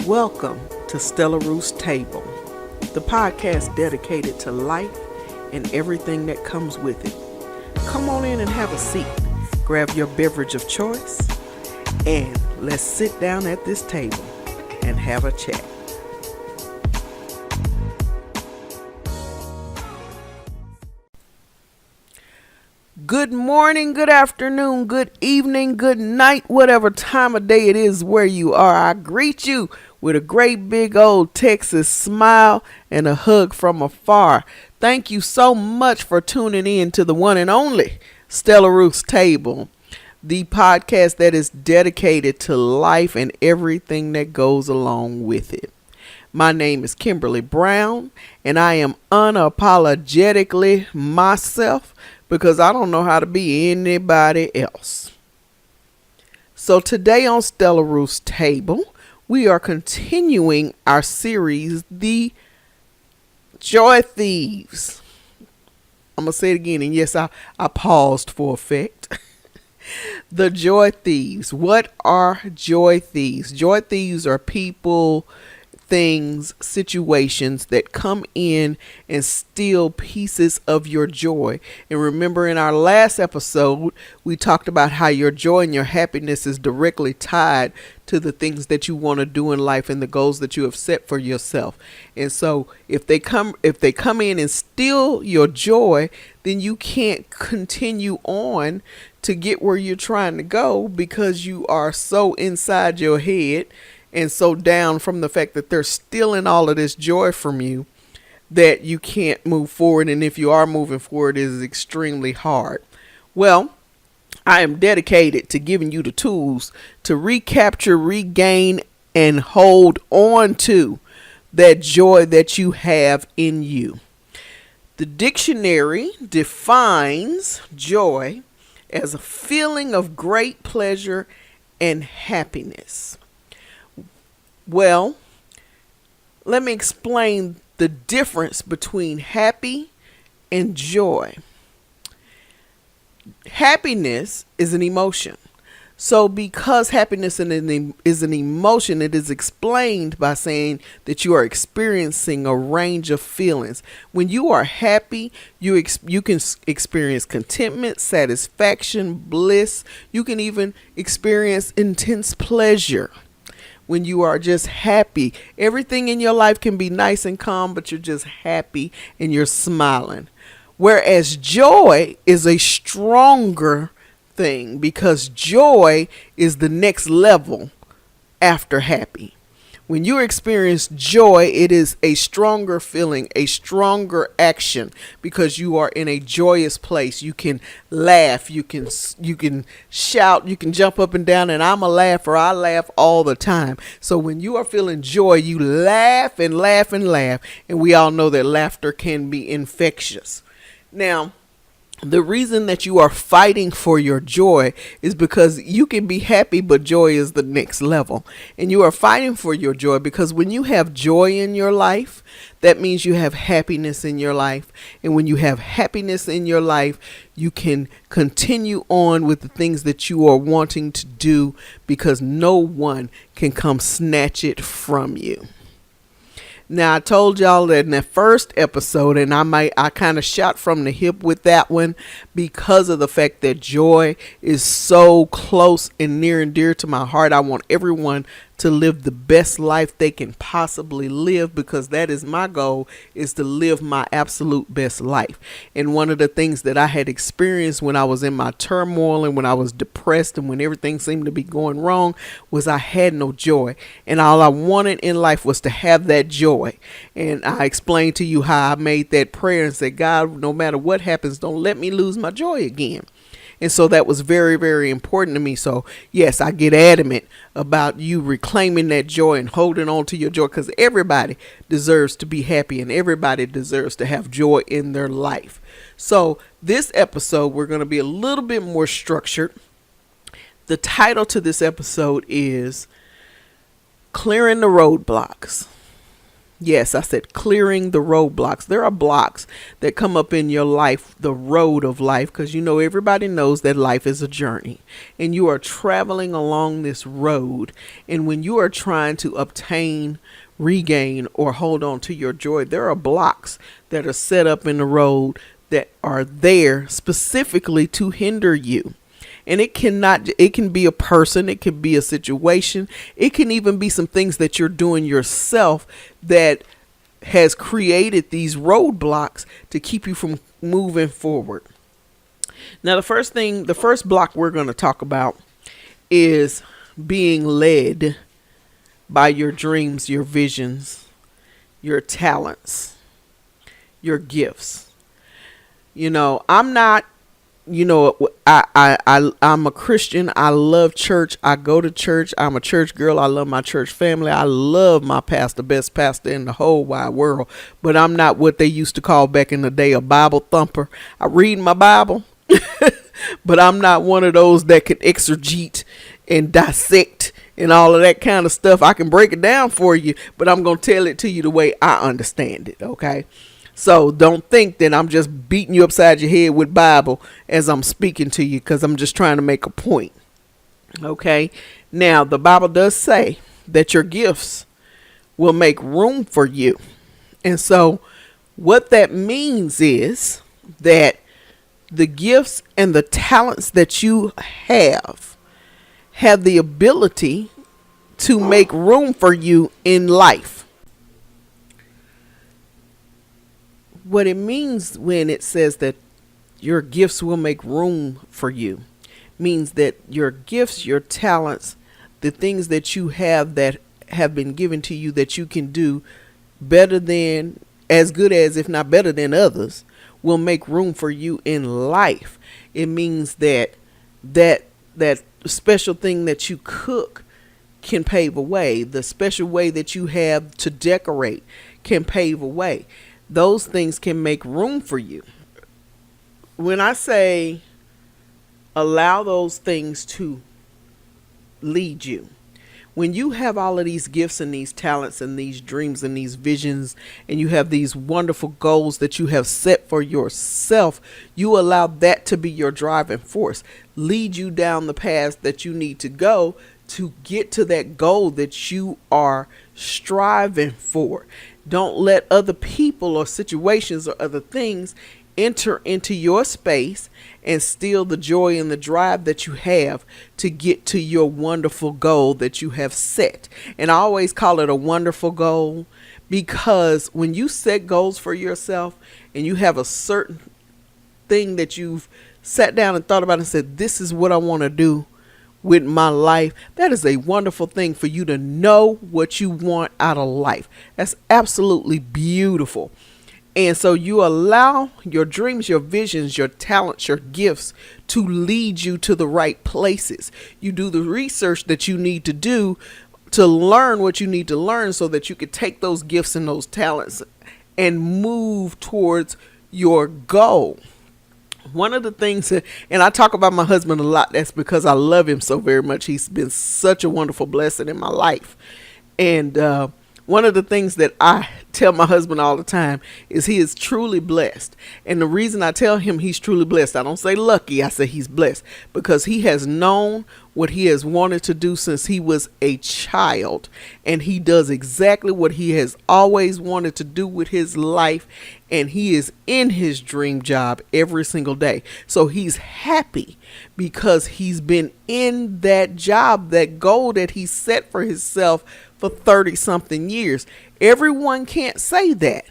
Welcome to Stella Ruth's Table, the podcast dedicated to life and everything that comes with it. Come on in and have a seat, grab your beverage of choice, and let's sit down at this table and have a chat. Good morning, good afternoon, good evening, good night, whatever time of day it is where you are. I greet you with a great big old Texas smile and a hug from afar. Thank you so much for tuning in to the one and only Stella Ruth's Table, the podcast that is dedicated to life and everything that goes along with it. My name is Kimberly Brown, and I am unapologetically myself because I don't know how to be anybody else. So today on Stella Ruth's Table, we are continuing our series, The Joy Thieves. I'm going to say it again, and yes, I paused for effect. The Joy Thieves. What are joy thieves? Joy thieves are people, things, situations that come in and steal pieces of your joy. And remember, in our last episode, we talked about how your joy and your happiness is directly tied to the things that you want to do in life and the goals that you have set for yourself. And so if they come in and steal your joy, then you can't continue on to get where you're trying to go because you are so inside your head and so down from the fact that they're stealing all of this joy from you that you can't move forward. And if you are moving forward, it is extremely hard. Well, I am dedicated to giving you the tools to recapture, regain, and hold on to that joy that you have in you. The dictionary defines joy as a feeling of great pleasure and happiness. Well, let me explain the difference between happy and joy. Happiness is an emotion. So because happiness is an emotion, it is explained by saying that you are experiencing a range of feelings. When you are happy, you can experience contentment, satisfaction, bliss. You can even experience intense pleasure. When you are just happy, everything in your life can be nice and calm, but you're just happy and you're smiling. Whereas joy is a stronger thing because joy is the next level after happy. When you experience joy, it is a stronger feeling, a stronger action because you are in a joyous place. You can laugh, you can shout, you can jump up and down, and I'm a laugher. I laugh all the time. So when you are feeling joy, you laugh and laugh and laugh, and we all know that laughter can be infectious. Now, the reason that you are fighting for your joy is because you can be happy, but joy is the next level. And you are fighting for your joy because when you have joy in your life, that means you have happiness in your life. And when you have happiness in your life, you can continue on with the things that you are wanting to do because no one can come snatch it from you. Now, I told y'all that in the first episode, and I kind of shot from the hip with that one because of the fact that joy is so close and near and dear to my heart. I want everyone to live the best life they can possibly live because that is my goal, is to live my absolute best life. And one of the things that I had experienced when I was in my turmoil and when I was depressed and when everything seemed to be going wrong was I had no joy. And all I wanted in life was to have that joy. And I explained to you how I made that prayer and said, God, no matter what happens, don't let me lose my joy again. And so that was very, very important to me. So, yes, I get adamant about you reclaiming that joy and holding on to your joy because everybody deserves to be happy and everybody deserves to have joy in their life. So this episode, we're going to be a little bit more structured. The title to this episode is Clearing the Roadblocks. Yes, I said clearing the roadblocks. There are blocks that come up in your life, the road of life, because you know everybody knows that life is a journey and you are traveling along this road. And when you are trying to obtain, regain, or hold on to your joy, there are blocks that are set up in the road that are there specifically to hinder you. And it can be a person, it can be a situation, it can even be some things that you're doing yourself that has created these roadblocks to keep you from moving forward. Now, the first block we're going to talk about is being led by your dreams, your visions, your talents, your gifts. I'm not, I'm a Christian. I love church. I go to church. I'm a church girl. I love my church family. I love my pastor, best pastor in the whole wide world. But I'm not what they used to call back in the day a Bible thumper. I read my Bible, but I'm not one of those that can exegete and dissect and all of that kind of stuff. I can break it down for you, but I'm going to tell it to you the way I understand it. Okay. So don't think that I'm just beating you upside your head with Bible as I'm speaking to you, because I'm just trying to make a point. Okay. Now, the Bible does say that your gifts will make room for you. And so what that means is that the gifts and the talents that you have the ability to make room for you in life. What it means when it says that your gifts will make room for you means that your gifts, your talents, the things that you have that have been given to you that you can do better than, as good as, if not better than others, will make room for you in life. It means that special thing that you cook can pave a way. The special way that you have to decorate can pave a way. Those things can make room for you. When I say allow those things to lead you, when you have all of these gifts and these talents and these dreams and these visions, and you have these wonderful goals that you have set for yourself, you allow that to be your driving force, lead you down the path that you need to go to get to that goal that you are striving for. Don't let other people or situations or other things enter into your space and steal the joy and the drive that you have to get to your wonderful goal that you have set. And I always call it a wonderful goal, because when you set goals for yourself and you have a certain thing that you've sat down and thought about and said, this is what I want to do with my life, that is a wonderful thing for you to know what you want out of life. That's absolutely beautiful. And so you allow your dreams, your visions, your talents, your gifts to lead you to the right places. You do the research that you need to do to learn what you need to learn so that you can take those gifts and those talents and move towards your goal. One of the things, and I talk about my husband a lot, that's because I love him so very much. He's been such a wonderful blessing in my life. And one of the things that I tell my husband all the time is he is truly blessed. And the reason I tell him he's truly blessed, I don't say lucky, I say he's blessed, because he has known what he has wanted to do since he was a child. And he does exactly what he has always wanted to do with his life. And he is in his dream job every single day. So he's happy because he's been in that job, that goal that he set for himself for 30 something years. Everyone can't say that.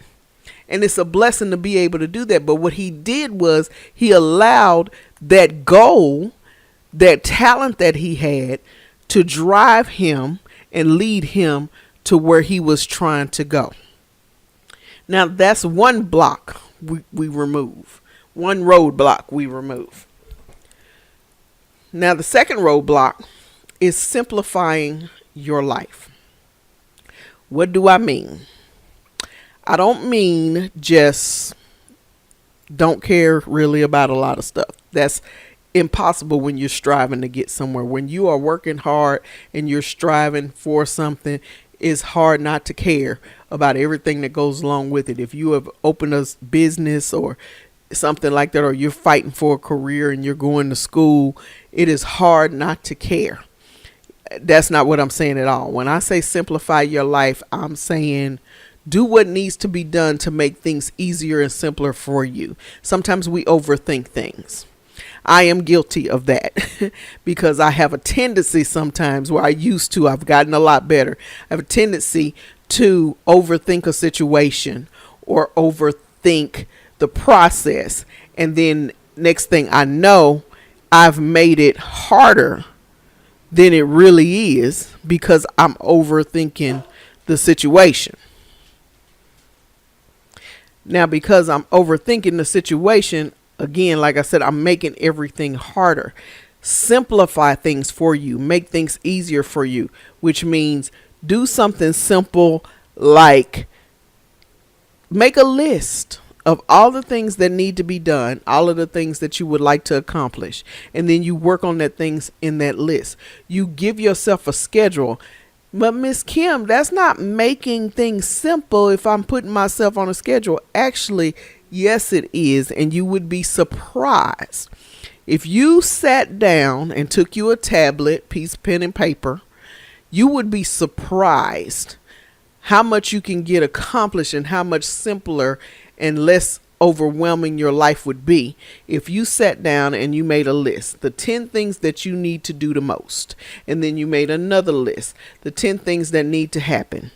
And it's a blessing to be able to do that. But what he did was he allowed that goal, that talent that he had, to drive him and lead him to where he was trying to go. Now that's one block we remove. One roadblock we remove. Now the second roadblock is simplifying your life. What do I mean? I don't mean just don't care really about a lot of stuff. That's impossible when you're striving to get somewhere. When you are working hard and you're striving for something, it's hard not to care about everything that goes along with it. If you have opened a business or something like that, or you're fighting for a career and you're going to school, it is hard not to care. That's not what I'm saying at all. When I say simplify your life, I'm saying do what needs to be done to make things easier and simpler for you. Sometimes we overthink things. I am guilty of that because I have a tendency sometimes where I've gotten a lot better. I have a tendency to overthink a situation or overthink the process. And then next thing I know, I've made it harder than it really is because I'm overthinking the situation. Now, because I'm overthinking the situation, again, like I said, I'm making everything harder. Simplify things for you, make things easier for you, which means do something simple like make a list of all the things that need to be done, all of the things that you would like to accomplish, and then you work on that things in that list. You give yourself a schedule. But Miss Kim, that's not making things simple if I'm putting myself on a schedule. Actually, yes, it is. And you would be surprised if you sat down and took you a tablet, piece of pen and paper, you would be surprised how much you can get accomplished and how much simpler and less overwhelming your life would be if you sat down and you made a list, the 10 things that you need to do the most, and then you made another list, the 10 things that need to happen,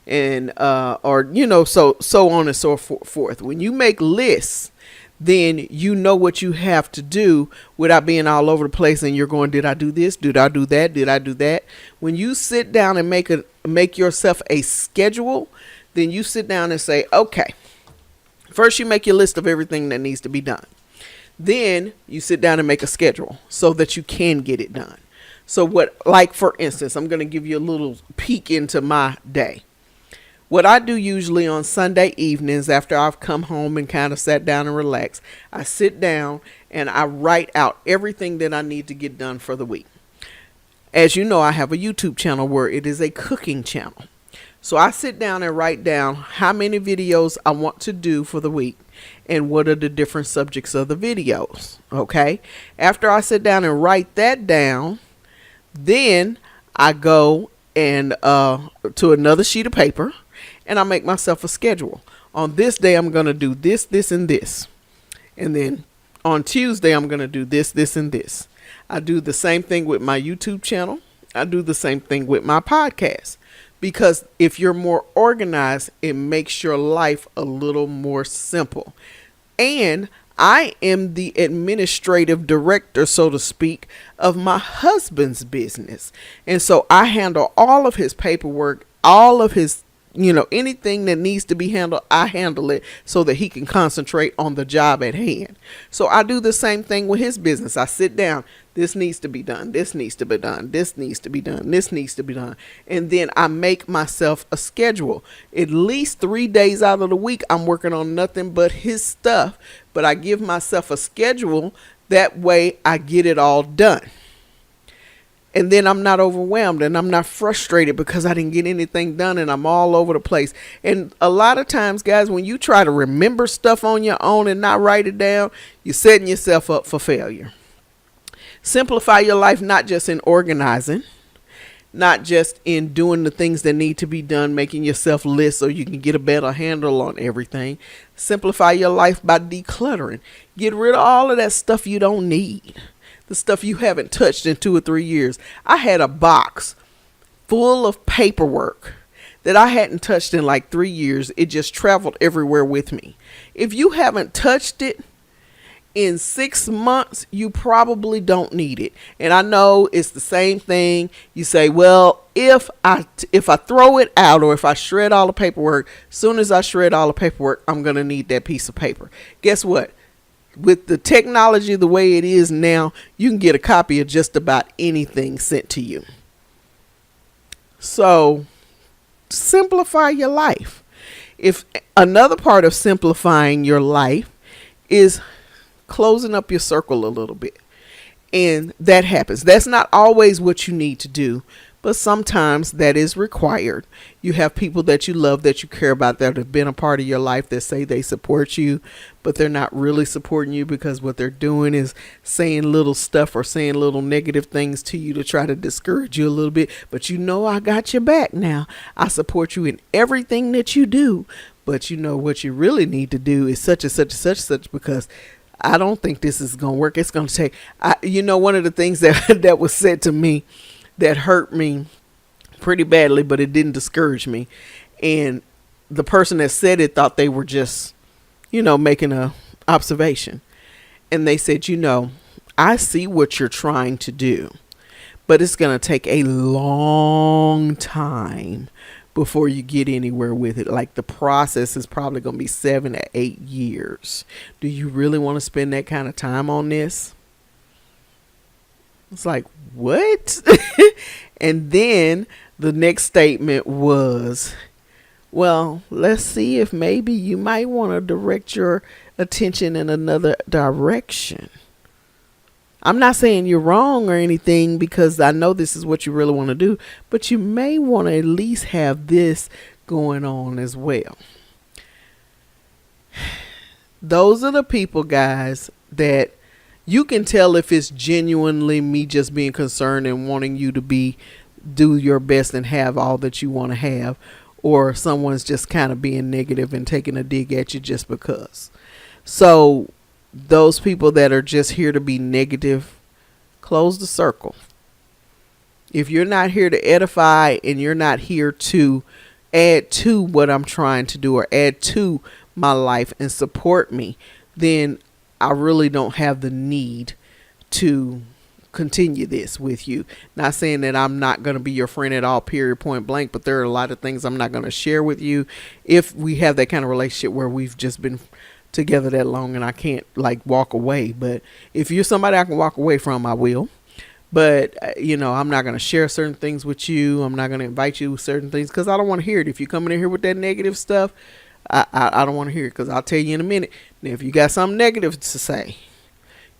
and or so on and so forth. When you make lists, then you know what you have to do without being all over the place and you're going, did I do this? Did I do that? Did I do that? When you sit down and make yourself a schedule, then you sit down and say, okay, first you make your list of everything that needs to be done. Then you sit down and make a schedule so that you can get it done. So like for instance, I'm going to give you a little peek into my day. What I do usually on Sunday evenings after I've come home and kind of sat down and relaxed, I sit down and I write out everything that I need to get done for the week. As you know, I have a YouTube channel where it is a cooking channel. So I sit down and write down how many videos I want to do for the week and what are the different subjects of the videos. Okay. After I sit down and write that down, then I go and to another sheet of paper and I make myself a schedule. On this day, I'm going to do this, this, and this. And then on Tuesday, I'm going to do this, this, and this. I do the same thing with my YouTube channel. I do the same thing with my podcast. Because if you're more organized, it makes your life a little more simple. And I am the administrative director, so to speak, of my husband's business. And so I handle all of his paperwork, all of his, anything that needs to be handled, I handle it so that he can concentrate on the job at hand. So I do the same thing with his business. I sit down. This needs to be done. This needs to be done. This needs to be done. This needs to be done. And then I make myself a schedule. At least 3 days out of the week, I'm working on nothing but his stuff. But I give myself a schedule. That way I get it all done. And then I'm not overwhelmed and I'm not frustrated because I didn't get anything done and I'm all over the place. And a lot of times, guys, when you try to remember stuff on your own and not write it down, you're setting yourself up for failure. Simplify your life, not just in organizing, not just in doing the things that need to be done, making yourself lists so you can get a better handle on everything. Simplify your life by decluttering. Get rid of all of that stuff you don't need. The stuff you haven't touched in 2 or 3 years. I had a box full of paperwork that I hadn't touched in like 3 years. It just traveled everywhere with me. If you haven't touched it in 6 months, you probably don't need it. And I know it's the same thing. You say, well, if I throw it out or if I shred all the paperwork, soon as I shred all the paperwork, I'm going to need that piece of paper. Guess what? With the technology the way it is now, you can get a copy of just about anything sent to you. So simplify your life. If another part of simplifying your life is closing up your circle a little bit. And that happens. That's not always what you need to do, but sometimes that is required. You have people that you love, that you care about, that have been a part of your life, that say they support you, but they're not really supporting you, because what they're doing is saying little stuff or saying little negative things to you to try to discourage you a little bit. But I got your back now. I support you in everything that you do. But what you really need to do is such and such and such and such, because I don't think this is going to work. It's going to take, one of the things that was said to me that hurt me pretty badly, but it didn't discourage me. And the person that said it thought they were just, making a observation. And they said, I see what you're trying to do, but it's going to take a long time before you get anywhere with it. Like, the process is probably going to be 7 to 8 years. Do you really want to spend that kind of time on this? It's like, what? And then the next statement was, well, let's see if maybe you might want to direct your attention in another direction. I'm not saying you're wrong or anything, because I know this is what you really want to do, but you may want to at least have this going on as well. Those are the people, guys, that you can tell if it's genuinely me just being concerned and wanting you to do your best and have all that you want to have, or someone's just kind of being negative and taking a dig at you just because. So those people that are just here to be negative, close the circle. If you're not here to edify and you're not here to add to what I'm trying to do or add to my life and support me, then I really don't have the need to continue this with you. Not saying that I'm not going to be your friend at all, period, point blank, but there are a lot of things I'm not going to share with you if we have that kind of relationship where we've just been together that long and I can't walk away. But if you're somebody I can walk away from, I will. But I'm not going to share certain things with you. I'm not going to invite you to certain things because I don't want to hear it. If you're coming in here with that negative stuff, I don't want to hear it, because I'll tell you in a minute. Now, if you got something negative to say,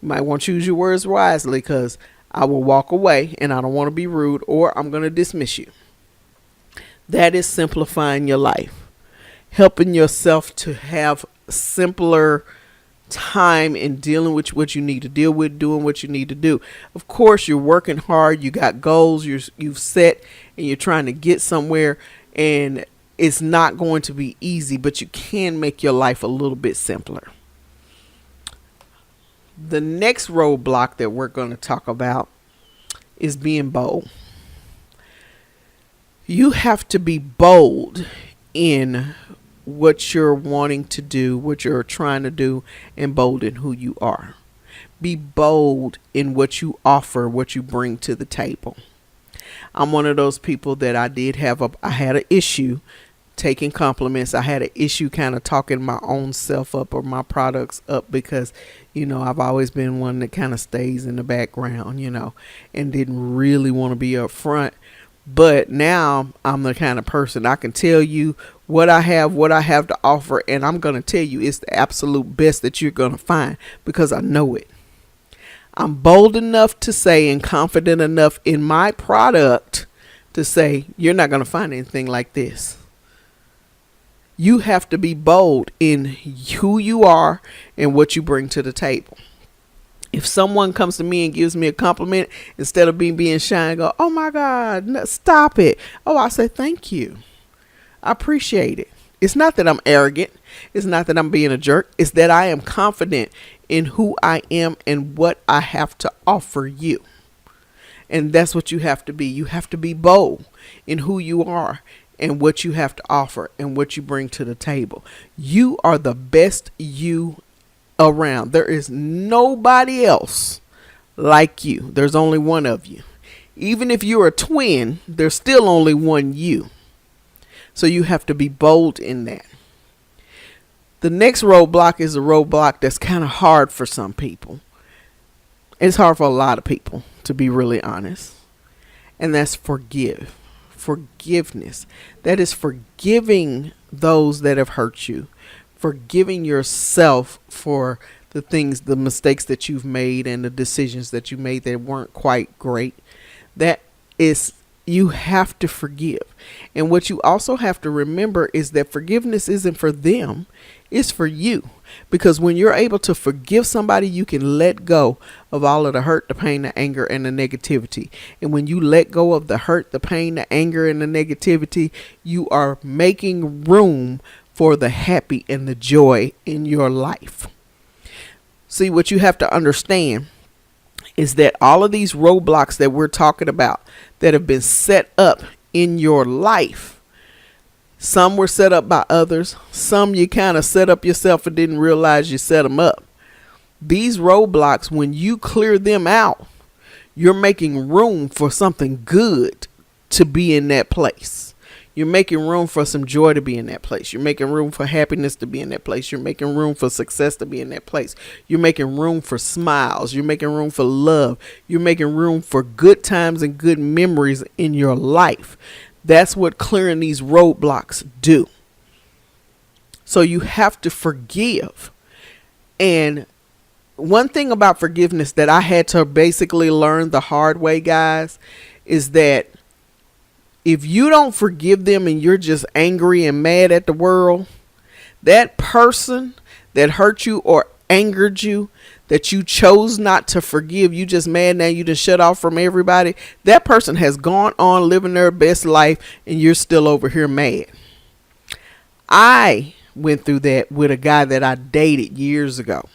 you might want to choose your words wisely, because I will walk away and I don't want to be rude, or I'm going to dismiss you. That is simplifying your life, helping yourself to have simpler time in dealing with what you need to deal with, doing what you need to do. Of course, you're working hard. You got goals you've set, and you're trying to get somewhere, and it's not going to be easy, but you can make your life a little bit simpler. The next roadblock that we're going to talk about is being bold. You have to be bold in what you're wanting to do, what you're trying to do, and bold in who you are. Be bold in what you offer, what you bring to the table. I'm one of those people that I had an issue taking compliments. I had an issue kind of talking my own self up or my products up, because I've always been one that kind of stays in the background, and didn't really want to be up front. But now I'm the kind of person, I can tell you what I have to offer, and I'm going to tell you it's the absolute best that you're going to find, because I know it. I'm bold enough to say, and confident enough in my product to say, you're not going to find anything like this. You have to be bold in who you are and what you bring to the table. If someone comes to me and gives me a compliment, instead of being shy and go, oh my God, no, stop it. Oh, I say, thank you. I appreciate it. It's not that I'm arrogant. It's not that I'm being a jerk. It's that I am confident in who I am and what I have to offer you. And that's what you have to be. You have to be bold in who you are and what you have to offer and what you bring to the table. You are the best you around. There is nobody else like you. There's only one of you. Even if you're a twin, there's still only one you. So you have to be bold in that. The next roadblock is a roadblock that's kind of hard for some people. It's hard for a lot of people, to be really honest. And that's forgiveness. That is forgiving those that have hurt you. Forgiving yourself for the mistakes that you've made and the decisions that you made that weren't quite great. That is You have to forgive. And what you also have to remember is that forgiveness isn't for them, it's for you. Because when you're able to forgive somebody, you can let go of all of the hurt, the pain, the anger, and the negativity. And when you let go of the hurt, the pain, the anger, and the negativity, you are making room for the happy and the joy in your life. See, what you have to understand is that all of these roadblocks that we're talking about that have been set up in your life, some were set up by others, some you kind of set up yourself and didn't realize you set them up. These roadblocks, when you clear them out, you're making room for something good to be in that place. You're making room for some joy to be in that place. You're making room for happiness to be in that place. You're making room for success to be in that place. You're making room for smiles. You're making room for love. You're making room for good times and good memories in your life. That's what clearing these roadblocks do. So you have to forgive. And one thing about forgiveness that I had to basically learn the hard way, guys, is that if you don't forgive them and you're just angry and mad at the world, that person that hurt you or angered you, that you chose not to forgive, you just mad now, you just shut off from everybody, that person has gone on living their best life and you're still over here mad. I went through that with a guy that I dated years ago.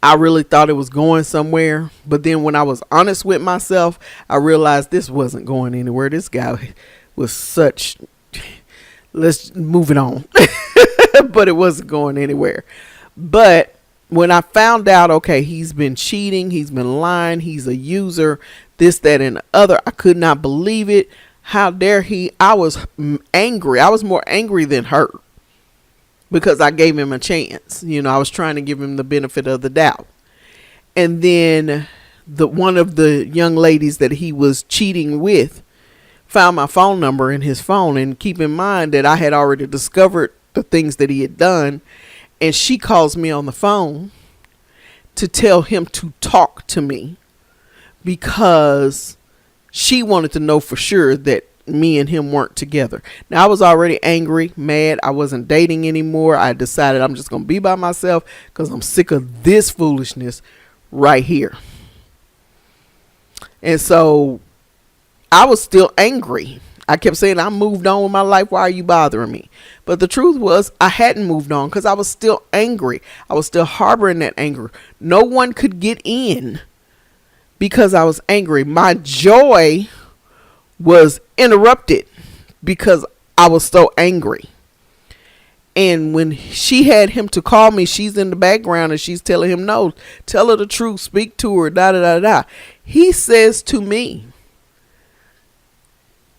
I really thought it was going somewhere. But then when I was honest with myself, I realized this wasn't going anywhere. This guy was such, let's move it on. But it wasn't going anywhere. But when I found out, okay, he's been cheating, he's been lying, he's a user, this, that, and the other, I could not believe it. How dare he? I was angry. I was more angry than hurt. Because I gave him a chance. You know, I was trying to give him the benefit of the doubt. And then one of the young ladies that he was cheating with found my phone number in his phone. And keep in mind that I had already discovered the things that he had done. And she calls me on the phone to tell him to talk to me because she wanted to know for sure that me and him weren't together. Now I was already angry, mad. I wasn't dating anymore. I decided I'm just going to be by myself because I'm sick of this foolishness right here. And so I was still angry. I kept saying, I moved on with my life. Why are you bothering me? But the truth was I hadn't moved on because I was still angry. I was still harboring that anger. No one could get in because I was angry. My joy was interrupted because I was so angry. And when she had him to call me, she's in the background and she's telling him, no, tell her the truth, speak to her, da da da da. He says to me,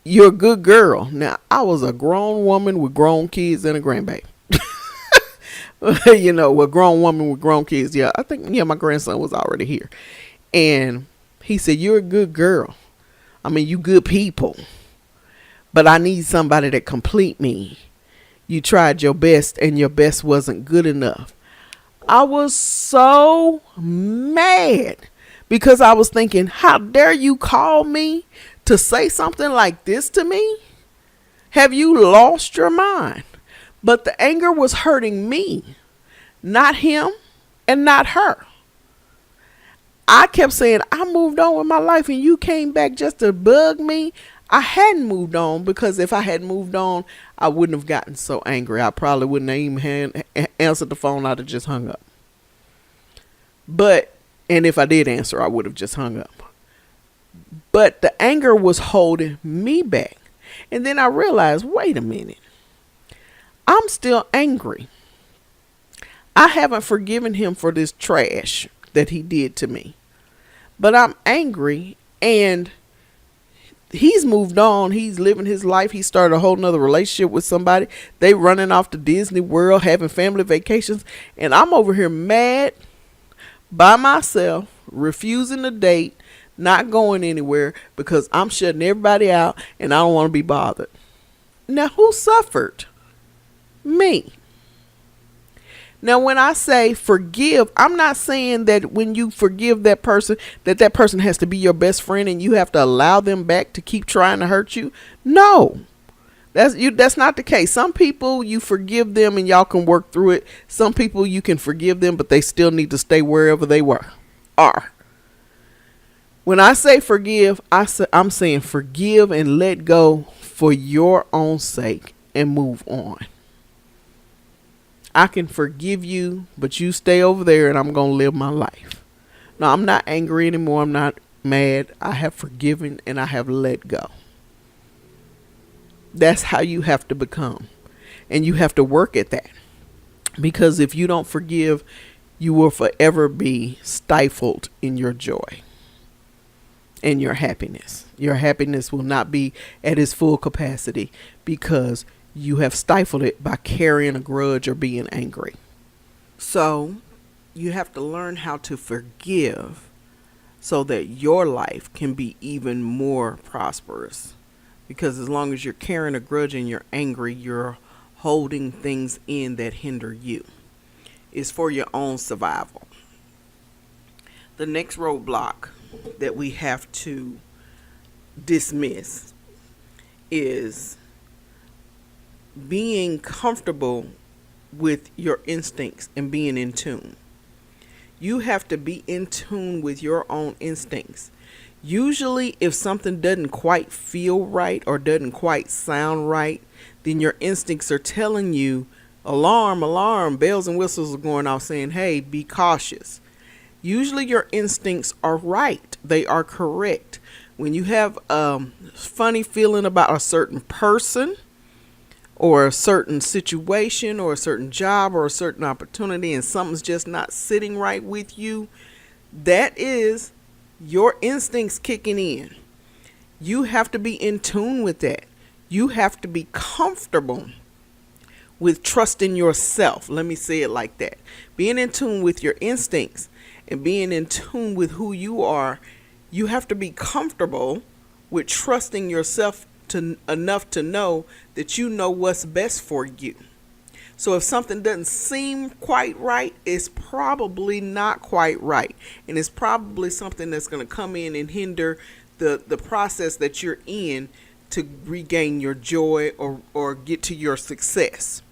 you're a good girl. Now, I was a grown woman with grown kids and a grandbaby. You know, a grown woman with grown kids. Yeah, I think, my grandson was already here. And he said, you're a good girl. I mean, you good people, but I need somebody that complete me. You tried your best and your best wasn't good enough. I was so mad because I was thinking, how dare you call me to say something like this to me? Have you lost your mind? But the anger was hurting me, not him and not her. I kept saying, I moved on with my life and you came back just to bug me. I hadn't moved on because if I had moved on, I wouldn't have gotten so angry. I probably wouldn't have even answered the phone. I'd have just hung up. And if I did answer, I would have just hung up. But the anger was holding me back. And then I realized, wait a minute. I'm still angry. I haven't forgiven him for this trash that he did to me. But I'm angry and he's moved on. He's living his life. He started a whole nother relationship with somebody. They running off to Disney World, having family vacations. And I'm over here mad by myself, refusing to date, not going anywhere because I'm shutting everybody out and I don't want to be bothered. Now, who suffered? Me. Now, when I say forgive, I'm not saying that when you forgive that person, that person has to be your best friend and you have to allow them back to keep trying to hurt you. No, that's not the case. Some people you forgive them and y'all can work through it. Some people you can forgive them, but they still need to stay wherever they are. When I say forgive, I'm saying forgive and let go for your own sake and move on. I can forgive you, but you stay over there and I'm going to live my life. No, I'm not angry anymore. I'm not mad. I have forgiven and I have let go. That's how you have to become. And you have to work at that. Because if you don't forgive, you will forever be stifled in your joy and your happiness. Your happiness will not be at its full capacity because you have stifled it by carrying a grudge or being angry. So you have to learn how to forgive so that your life can be even more prosperous. Because as long as you're carrying a grudge and you're angry, you're holding things in that hinder you. It's for your own survival. The next roadblock that we have to dismiss is being comfortable with your instincts and being in tune. You have to be in tune with your own instincts. Usually, if something doesn't quite feel right or doesn't quite sound right, then your instincts are telling you, alarm, alarm, bells and whistles are going off saying, hey, be cautious. Usually your instincts are right. They are correct. When you have a funny feeling about a certain person or a certain situation or a certain job or a certain opportunity and something's just not sitting right with you, that is your instincts kicking in. You have to be in tune with that. You have to be comfortable with trusting yourself. Let me say it like that. Being in tune with your instincts and being in tune with who you are, you have to be comfortable with trusting yourself enough to know that you know what's best for you. So if something doesn't seem quite right, it's probably not quite right. And it's probably something that's going to come in and hinder the process that you're in to regain your joy or get to your success.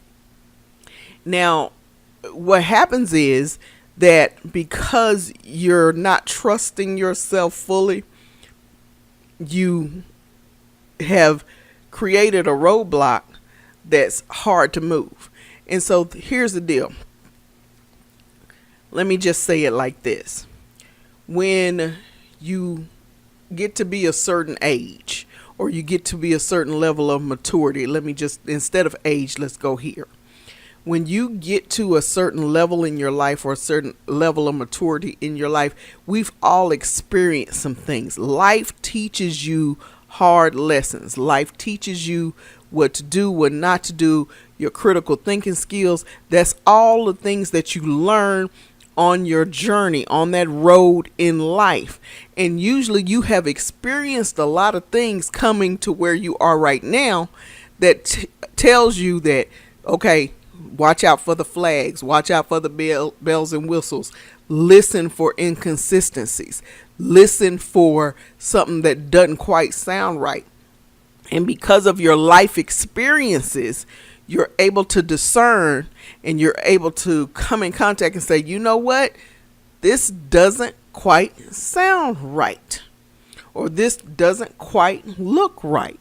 Now, what happens is that because you're not trusting yourself fully, you have created a roadblock that's hard to move. And so here's the deal. Let me just say it like this. When you get to be a certain age or you get to be a certain level of maturity, instead of age, let's go here. When you get to a certain level in your life or a certain level of maturity in your life, we've all experienced some things. Life teaches you hard lessons. Life teaches you what to do, what not to do, your critical thinking skills. That's all the things that you learn on your journey, on that road in life. And usually you have experienced a lot of things coming to where you are right now that tells you that, okay, watch out for the flags, watch out for the bells and whistles, listen for inconsistencies, listen for something that doesn't quite sound right. And because of your life experiences, you're able to discern and you're able to come in contact and say, you know what? This doesn't quite sound right. Or this doesn't quite look right.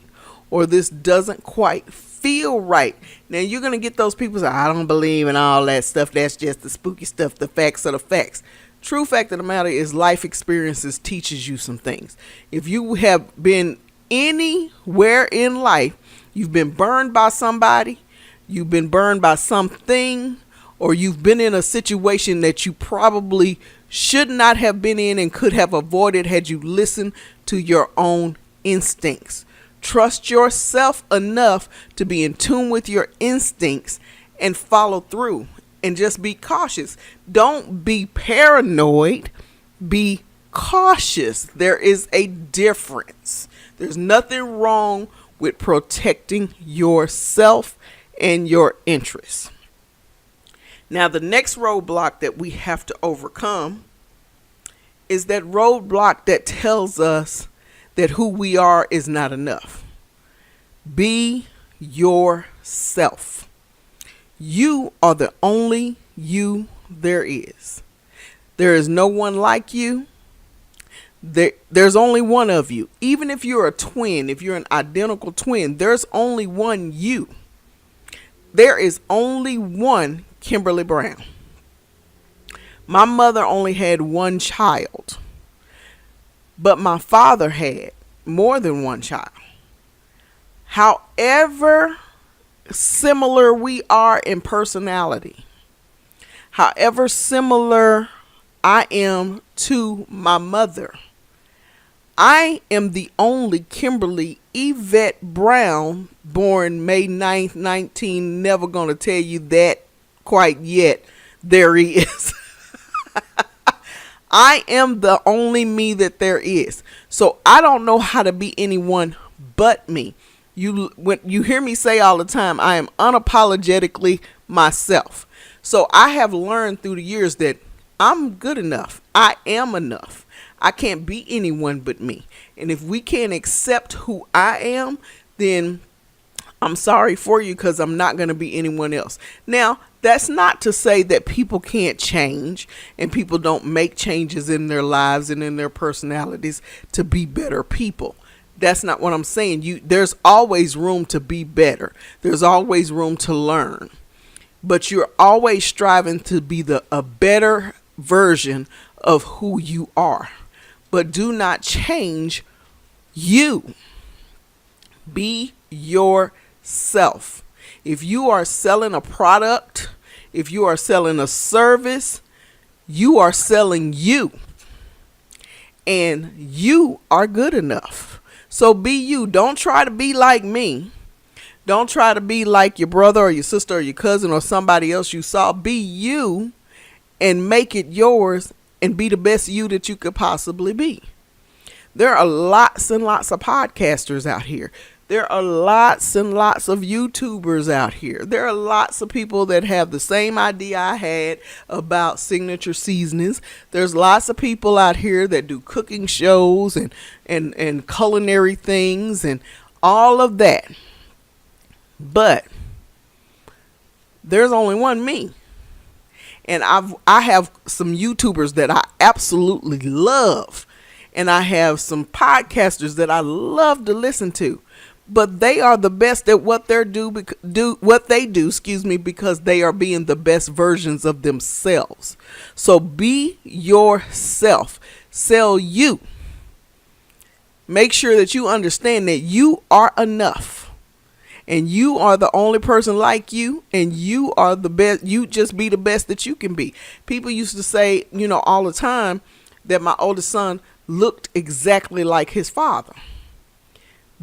Or this doesn't quite feel right. Now you're going to get those people say, I don't believe in all that stuff. That's just the spooky stuff. The facts are the facts. True fact of the matter is life experiences teaches you some things. If you have been anywhere in life, you've been burned by somebody, you've been burned by something, or you've been in a situation that you probably should not have been in and could have avoided had you listened to your own instincts. Trust yourself enough to be in tune with your instincts and follow through and just be cautious. Don't be paranoid. Be cautious. There is a difference. There's nothing wrong with protecting yourself and your interests. Now, the next roadblock that we have to overcome is that roadblock that tells us that who we are is not enough. Be yourself. You are the only you there is. There is no one like you. There's only one of you. Even if you're a twin, if you're an identical twin, there's only one you. There is only one Kimberly Brown. My mother only had one child, but my father had more than one child. However similar we are in personality, however similar I am to my mother, I am the only Kimberly Yvette Brown, born May 9th, 19. Never gonna tell you that quite yet. There is. I am the only me that there is. So I don't know how to be anyone but me. When you hear me say all the time, I am unapologetically myself. So I have learned through the years that I'm good enough. I am enough. I can't be anyone but me. And if we can't accept who I am, then I'm sorry for you, because I'm not going to be anyone else. Now, that's not to say that people can't change and people don't make changes in their lives and in their personalities to be better people. That's not what I'm saying. There's always room to be better. There's always room to learn. But you're always striving to be a better version of who you are. But do not change you. Be yourself. If you are selling a product, if you are selling a service, you are selling you. And you are good enough. So be you. Don't try to be like me. Don't try to be like your brother or your sister or your cousin or somebody else you saw. Be you and make it yours and be the best you that you could possibly be. There are lots and lots of podcasters out here. There are lots and lots of YouTubers out here. There are lots of people that have the same idea I had about signature seasonings. There's lots of people out here that do cooking shows and culinary things and all of that. But there's only one me. And I have some YouTubers that I absolutely love. And I have some podcasters that I love to listen to. But they are the best at what they do, because they are being the best versions of themselves. So be yourself. Sell you. Make sure that you understand that you are enough. And you are the only person like you, and you are the best. You just be the best that you can be. People used to say, all the time that my oldest son looked exactly like his father.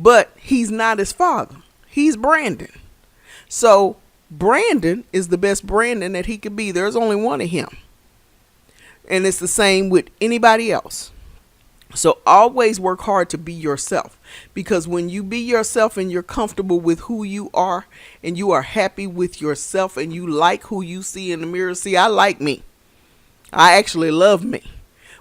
But he's not his father. He's Brandon. So Brandon is the best Brandon that he could be. There's only one of him. And it's the same with anybody else. So always work hard to be yourself, because when you be yourself and you're comfortable with who you are and you are happy with yourself and you like who you see in the mirror. See, I like me. I actually love me.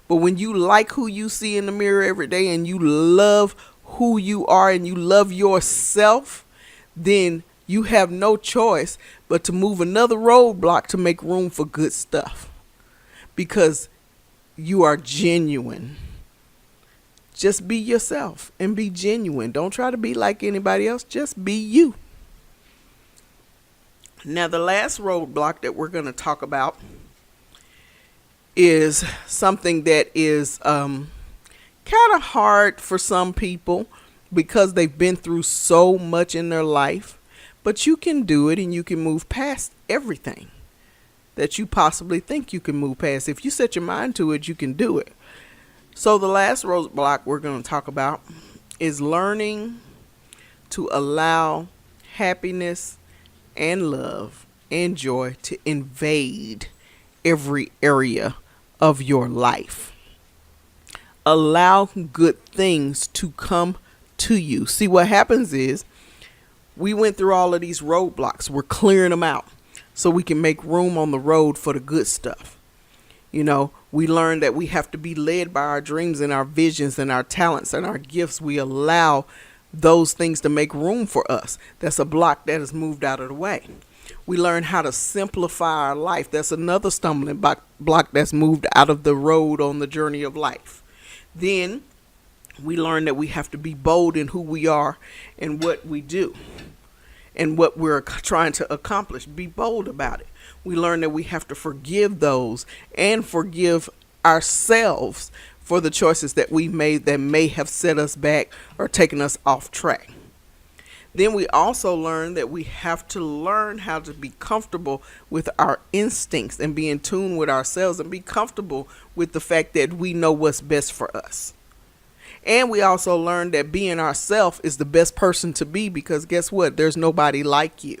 But when you like who you see in the mirror every day and you love who you are and you love yourself, then you have no choice but to move another roadblock to make room for good stuff, because you are genuine. Just be yourself and be genuine. Don't try to be like anybody else. Just be you. Now, the last roadblock that we're going to talk about is something that is kind of hard for some people because they've been through so much in their life. But you can do it, and you can move past everything that you possibly think you can move past. If you set your mind to it, you can do it. So the last roadblock we're going to talk about is learning to allow happiness and love and joy to invade every area of your life. Allow good things to come to you. See, what happens is we went through all of these roadblocks. We're clearing them out. so we can make room on the road for the good stuff. You know, we learn that we have to be led by our dreams and our visions and our talents and our gifts. We allow those things to make room for us. That's a block that is moved out of the way. We learn how to simplify our life. That's another stumbling block that's moved out of the road on the journey of life. Then we learn that we have to be bold in who we are and what we do and what we're trying to accomplish. Be bold about it. We learn that we have to forgive those and forgive ourselves for the choices that we made that may have set us back or taken us off track. Then we also learn that we have to learn how to be comfortable with our instincts and be in tune with ourselves and be comfortable with the fact that we know what's best for us. And we also learn that being ourselves is the best person to be, because guess what? There's nobody like you.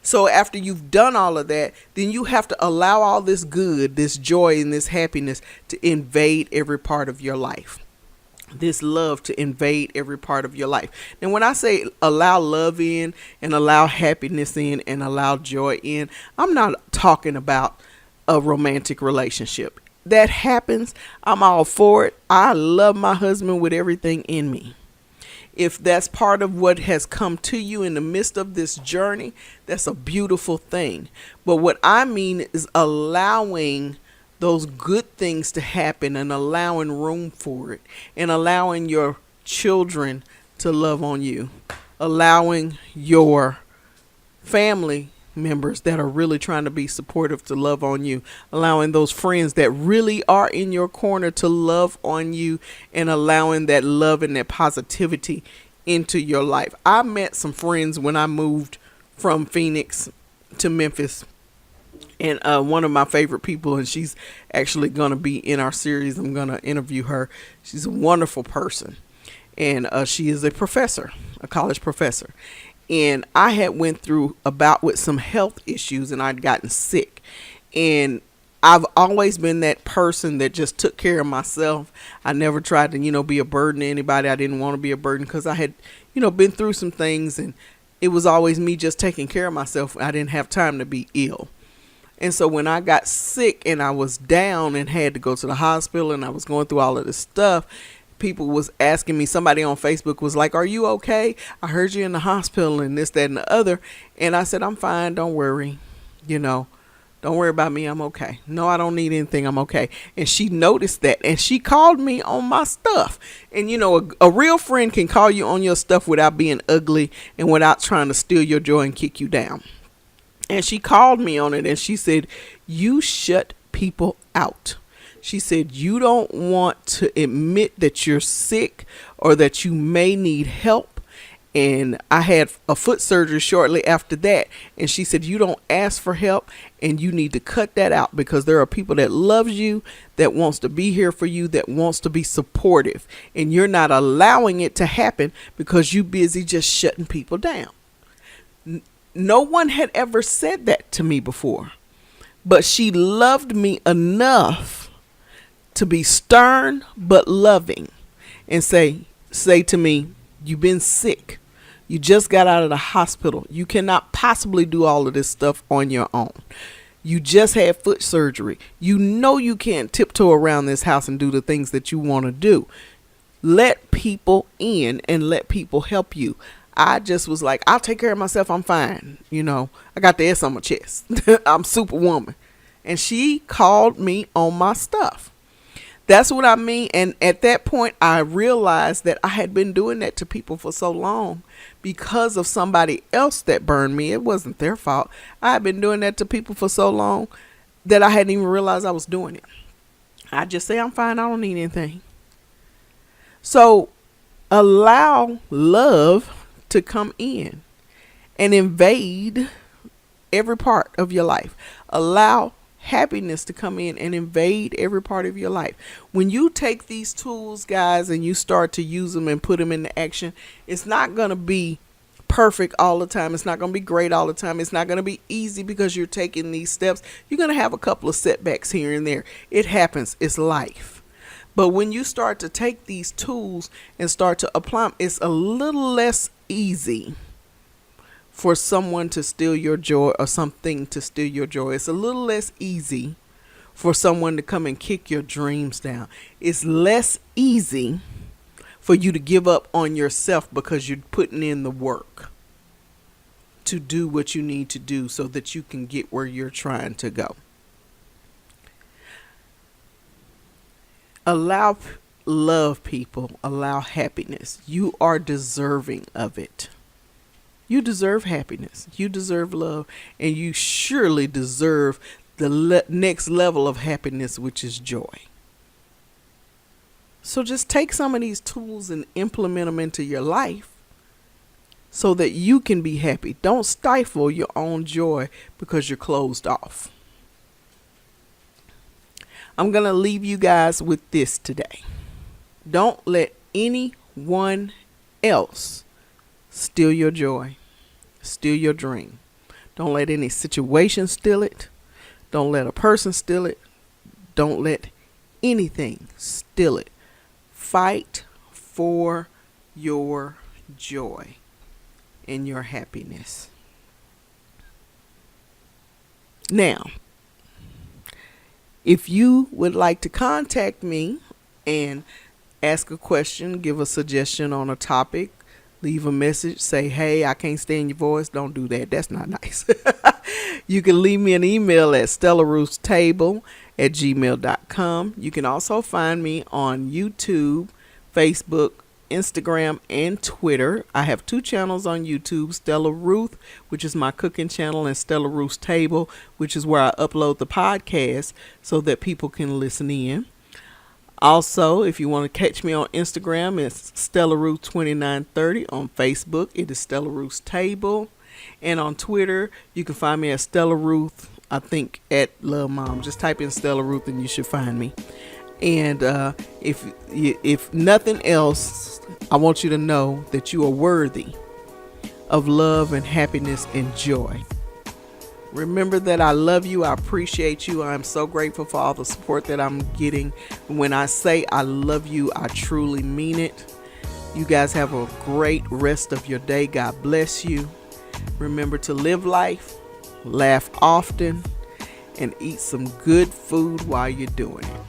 So after you've done all of that, then you have to allow all this good, this joy, and this happiness to invade every part of your life. This love to invade every part of your life. And when I say allow love in and allow happiness in and allow joy in, I'm not talking about a romantic relationship. That happens, I'm all for it. I love my husband with everything in me. If that's part of what has come to you in the midst of this journey, that's a beautiful thing. But what I mean is allowing those good things to happen and allowing room for it and allowing your children to love on you, allowing your family members that are really trying to be supportive to love on you, allowing those friends that really are in your corner to love on you, and allowing that love and that positivity into your life. I met some friends when I moved from Phoenix to Memphis, and one of my favorite people, and she's actually going to be in our series. I'm going to interview her. She's a wonderful person, and she is a professor, a college professor. And I had went through a bout with some health issues, and I'd gotten sick. And I've always been that person that just took care of myself. I never tried to, be a burden to anybody. I didn't want to be a burden because I had, been through some things, and it was always me just taking care of myself. I didn't have time to be ill. And so when I got sick and I was down and had to go to the hospital and I was going through all of this stuff, people was asking me, somebody on Facebook was like, "Are you okay? I heard you in the hospital," and this, that, and the other. And I said, "I'm fine. Don't worry. Don't worry about me. I'm okay. No, I don't need anything. I'm okay." And she noticed that, and she called me on my stuff. And a real friend can call you on your stuff without being ugly and without trying to steal your joy and kick you down. And she called me on it, and she said, "You shut people out." She said, "You don't want to admit that you're sick or that you may need help." And I had a foot surgery shortly after that. And she said, "You don't ask for help, and you need to cut that out, because there are people that loves you, that wants to be here for you, that wants to be supportive. And you're not allowing it to happen because you busy just shutting people down." No one had ever said that to me before, but she loved me enough to be stern but loving and say to me, "You've been sick. You just got out of the hospital. You cannot possibly do all of this stuff on your own. You just had foot surgery. You can't tiptoe around this house and do the things that you want to do. Let people in and let people help you." I just was like, "I'll take care of myself. I'm fine. I got the S on my chest. I'm Superwoman." And she called me on my stuff. That's what I mean. And at that point, I realized that I had been doing that to people for so long because of somebody else that burned me. It wasn't their fault. I had been doing that to people for so long that I hadn't even realized I was doing it. I just say, "I'm fine. I don't need anything." So allow love to come in and invade every part of your life. Allow happiness to come in and invade every part of your life. When you take these tools, guys, and you start to use them and put them into action, it's not going to be perfect all the time. It's not going to be great all the time. It's not going to be easy because you're taking these steps. You're going to have a couple of setbacks here and there. It happens. It's life. But when you start to take these tools and start to apply them, it's a little less easy for someone to steal your joy or something to steal your joy. It's a little less easy for someone to come and kick your dreams down. It's less easy for you to give up on yourself because you're putting in the work to do what you need to do so that you can get where you're trying to go. Love people, allow happiness. You are deserving of it. You deserve happiness. You deserve love, and you surely deserve the next level of happiness, which is joy. So just take some of these tools and implement them into your life so that you can be happy. Don't stifle your own joy because you're closed off. I'm going to leave you guys with this today. Don't let anyone else steal your joy, steal your dream. Don't let any situation steal it. Don't let a person steal it. Don't let anything steal it. Fight for your joy and your happiness. Now, if you would like to contact me and ask a question, give a suggestion on a topic, leave a message, say, hey, I can't stand your voice. Don't do that. That's not nice. You can leave me an email at stellaruthstable@gmail.com. You can also find me on YouTube, Facebook, Instagram, and Twitter. I have 2 channels on YouTube, Stella Ruth, which is my cooking channel, and Stella Ruth's Table, which is where I upload the podcast so that people can listen in. Also, if you want to catch me on Instagram, it's Stella Ruth 2930. On Facebook, it is Stella Ruth's Table. And on Twitter, you can find me at Stella Ruth, I think at Love Mom. Just type in Stella Ruth and you should find me. And if nothing else, I want you to know that you are worthy of love and happiness and joy. Remember that I love you. I appreciate you. I'm so grateful for all the support that I'm getting. When I say I love you, I truly mean it. You guys have a great rest of your day. God bless you. Remember to live life, laugh often, and eat some good food while you're doing it.